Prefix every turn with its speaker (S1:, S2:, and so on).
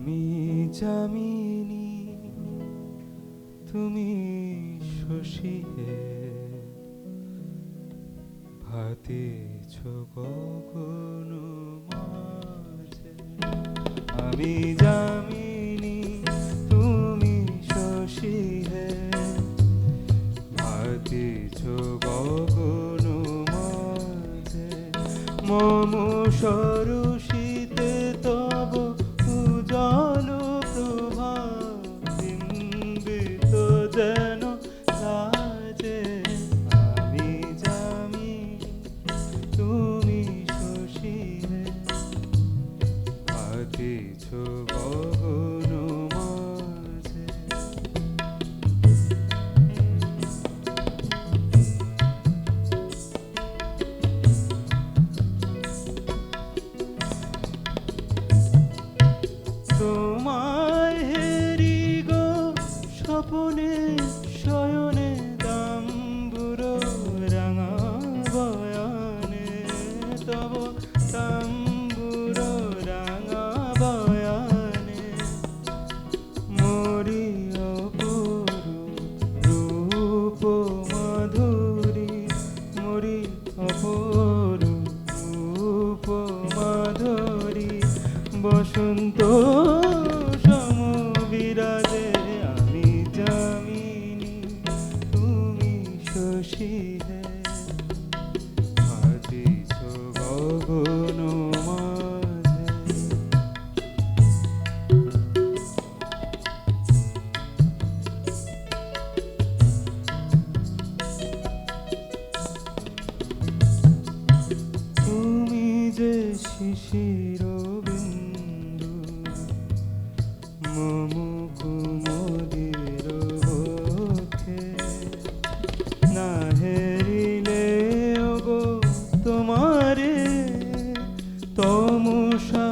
S1: আমি যামিনী তুমি শশী হে ভাতিছ গগন মাঝে আমি যামিনী তুমি শশী হে ভাতিছ গগন মাঝে মম সরসিতে তব উজ্জ্বল প্রভা বিম্বিত যেন লাজে আমি যামিনী তুমি শশী হে ভাতিছ গগন মাঝে তোমায় হেরি গো স্বপনে শয়নে তাম্বুর রাঙা বয়ানে তব তাম্বুর রাঙা বয়ানে মরি অপরূপ রূপ মাধুরী মরি অপরূপ রূপ মাধুরী বসন্ত সমবিরাজে আমি যামিনী তুমি শশী হে ভাতিছ গগন মাঝে তুমি যে শিশির বিন্দু মম কুমুদির বক্ষে না হেরিলে ওগো তোমারে তমসা